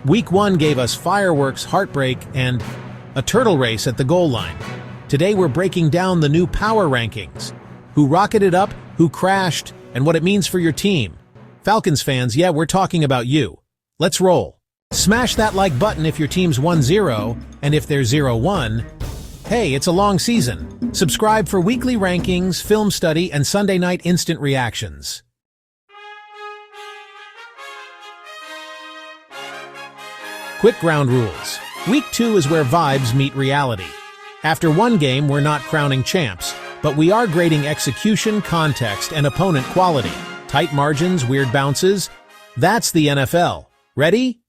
Week 1 gave us fireworks, heartbreak, and a turtle race at the goal line. Today we're breaking down the new power rankings. Who rocketed up, who crashed, and what it means for your team. Falcons fans, yeah, we're talking about you. Let's roll. Smash that like button if your team's 1-0, and if they're 0-1, hey, it's a long season. Subscribe for weekly rankings, film study, and Sunday night instant reactions. Quick ground rules. Week 2 is where vibes meet reality. After one game, we're not crowning champs, but we are grading execution, context, and opponent quality. Tight margins, weird bounces. That's the NFL. Ready?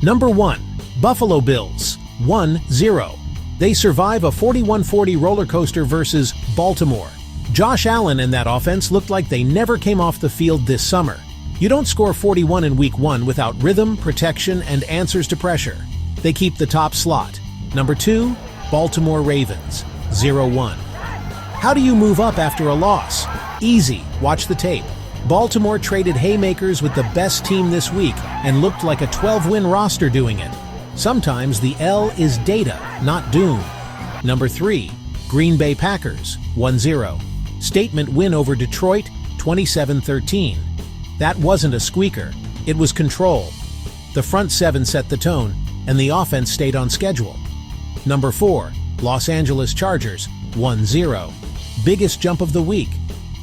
Number 1. Buffalo Bills. 1-0. They survive a 41-40 roller coaster versus Baltimore. Josh Allen and that offense looked like they never came off the field this summer. You don't score 41 in Week 1 without rhythm, protection, and answers to pressure. They keep the top slot. Number 2, Baltimore Ravens, 0-1. How do you move up after a loss? Easy, watch the tape. Baltimore traded haymakers with the best team this week and looked like a 12-win roster doing it. Sometimes the L is data, not doom. Number 3, Green Bay Packers, 1-0. Statement win over Detroit, 27-13. That wasn't a squeaker, it was control. The front seven set the tone, and the offense stayed on schedule. Number 4, Los Angeles Chargers, 1-0. Biggest jump of the week.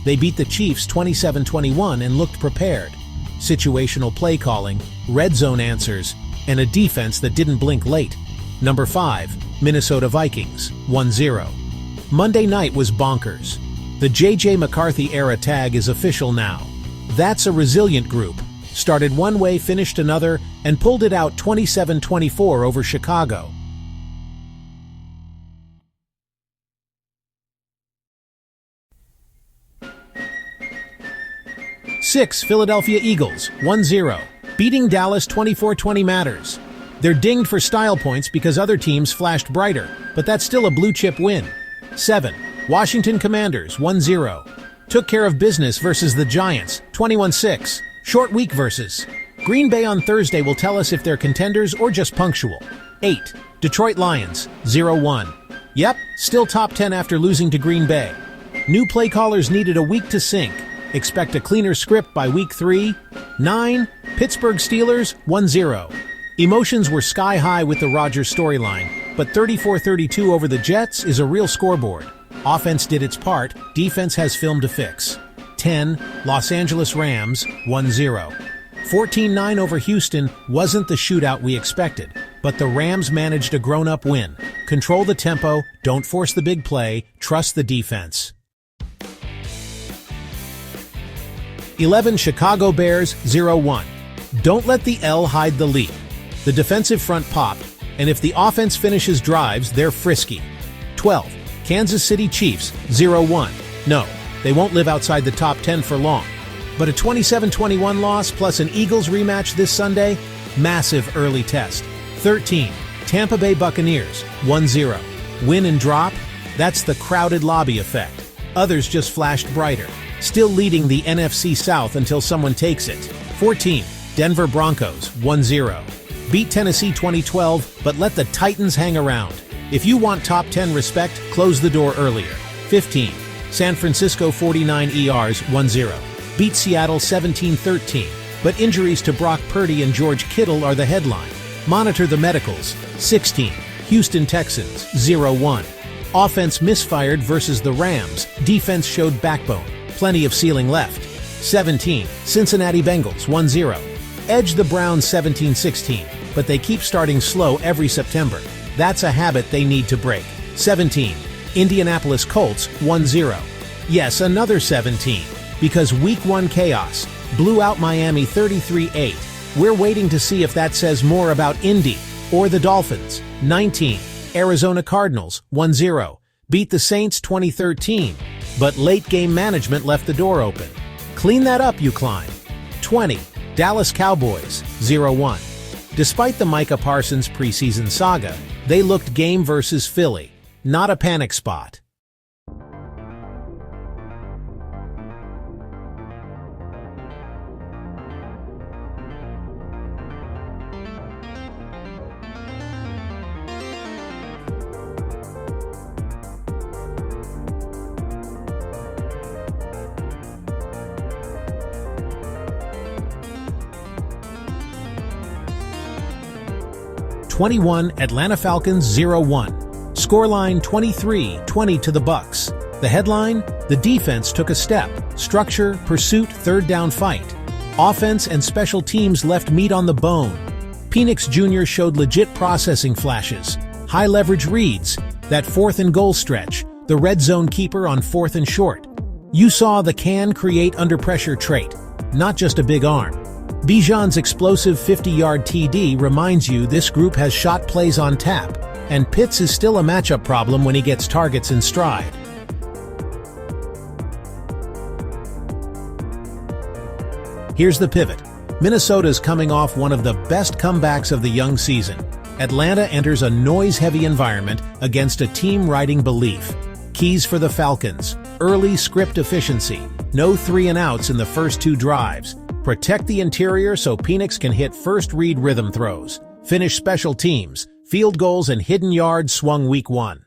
They beat the Chiefs 27-21 and looked prepared. Situational play calling, red zone answers, and a defense that didn't blink late. Number 5, Minnesota Vikings, 1-0. Monday night was bonkers. The J.J. McCarthy era tag is official now. That's a resilient group. Started one way, finished another, and pulled it out 27-24 over Chicago. Six, Philadelphia Eagles, 1-0. Beating Dallas 24-20 matters. They're dinged for style points because other teams flashed brighter, but that's still a blue-chip win. 7, Washington Commanders, 1-0. Took care of business versus the Giants, 21-6. Short week versus. Green Bay on Thursday will tell us if they're contenders or just punctual. 8, Detroit Lions, 0-1. Yep, still top 10 after losing to Green Bay. New play callers needed a week to sync. Expect a cleaner script by week 3. 9, Pittsburgh Steelers, 1-0. Emotions were sky high with the Rodgers storyline, but 34-32 over the Jets is a real scoreboard. Offense did its part, defense has film to fix. 10, Los Angeles Rams, 1-0. 14-9 over Houston wasn't the shootout we expected, but the Rams managed a grown-up win. Control the tempo, don't force the big play, trust the defense. 11, Chicago Bears, 0-1. Don't let the L hide the lead. The defensive front popped, and if the offense finishes drives, they're frisky. 12, Kansas City Chiefs, 0-1. No, they won't live outside the top 10 for long. But a 27-21 loss plus an Eagles rematch this Sunday? Massive early test. 13, Tampa Bay Buccaneers, 1-0. Win and drop? That's the crowded lobby effect. Others just flashed brighter. Still leading the NFC South until someone takes it. 14, Denver Broncos, 1-0. Beat Tennessee 2012, but let the Titans hang around. If you want top 10 respect, close the door earlier. 15, San Francisco 49ers, 1-0. Beat Seattle 17-13, but injuries to Brock Purdy and George Kittle are the headline. Monitor the medicals. 16, Houston Texans, 0-1. Offense misfired versus the Rams. Defense showed backbone. Plenty of ceiling left. 17, Cincinnati Bengals, 1-0. Edge the Browns 17-16, but they keep starting slow every September. That's a habit they need to break. 17, Indianapolis Colts, 1-0. Yes, another 17, because Week 1 chaos blew out Miami 33-8. We're waiting to see if that says more about Indy or the Dolphins. 19, Arizona Cardinals, 1-0. Beat the Saints 2013, but late-game management left the door open. Clean that up, you climb. 20, Dallas Cowboys, 0-1. Despite the Micah Parsons preseason saga, They looked game versus Philly, not a panic spot. '21 Atlanta Falcons 0-1. Scoreline 23-20 to the Bucks. The headline: the defense took a step. Structure, pursuit, third down fight. Offense and special teams left meat on the bone. Penix Jr. showed legit processing flashes. High leverage reads. That 4th and goal stretch. The red zone keeper on 4th and short. You saw the can create under pressure trait, not just a big arm. Bijan's explosive 50-yard TD reminds you this group has shot plays on tap, and Pitts is still a matchup problem when he gets targets in stride. Here's the pivot. Minnesota's coming off one of the best comebacks of the young season. Atlanta enters a noise-heavy environment against a team riding belief. Keys for the Falcons: early script efficiency, no 3-and-outs in the first 2 drives. Protect the interior so Penix can hit first-read rhythm throws. Finish special teams, field goals and hidden yards swung week 1.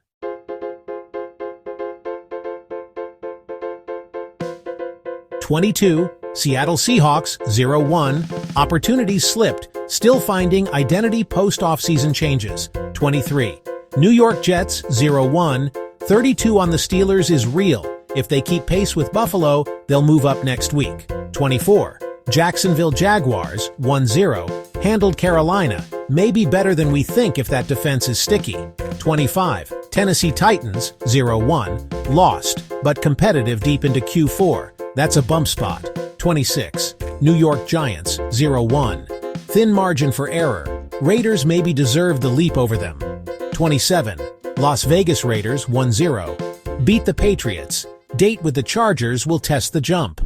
'22 Seattle Seahawks 0-1. Opportunities slipped, still finding identity post-off-season changes. '23 New York Jets 0-1. 32 on the Steelers is real. If they keep pace with Buffalo, they'll move up next week. '24 Jacksonville Jaguars 1-0. Handled Carolina, maybe better than we think if that defense is sticky. '25 Tennessee Titans 0-1. Lost, but competitive deep into Q4. That's a bump spot. '26 New York Giants 0-1. Thin margin for error. Raiders maybe deserve the leap over them. '27 Las Vegas Raiders 1-0. Beat the Patriots. Date with the Chargers will test the jump.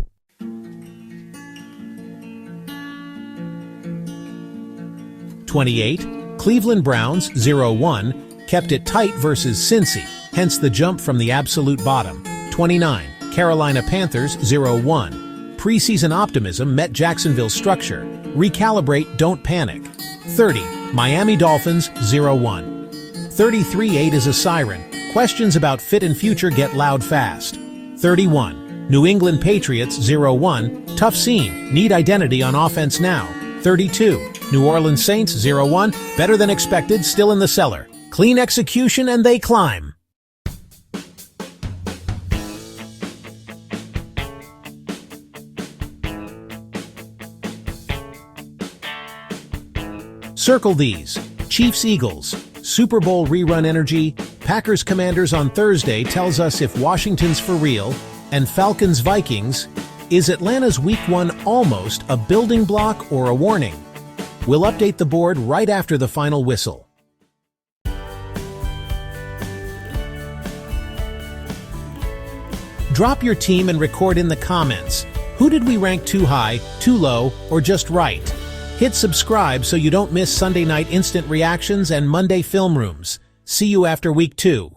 '28 Cleveland Browns 0-1. Kept it tight versus Cincy, hence the jump from the absolute bottom. '29 Carolina Panthers 0-1. Preseason optimism met Jacksonville's structure. Recalibrate, don't panic. '30 Miami Dolphins 0-1. 33-8 is a siren. Questions about fit and future get loud fast. '31 New England Patriots 0-1. Tough scene. Need identity on offense now. '32 New Orleans Saints 0-1. Better than expected, still in the cellar. Clean execution and they climb. Circle these. Chiefs-Eagles. Super Bowl rerun energy. Packers-Commanders on Thursday tells us if Washington's for real. And Falcons-Vikings. Is Atlanta's Week 1 almost a building block or a warning? We'll update the board right after the final whistle. Drop your team and record in the comments. Who did we rank too high, too low, or just right? Hit subscribe so you don't miss Sunday night instant reactions and Monday film rooms. See you after week 2.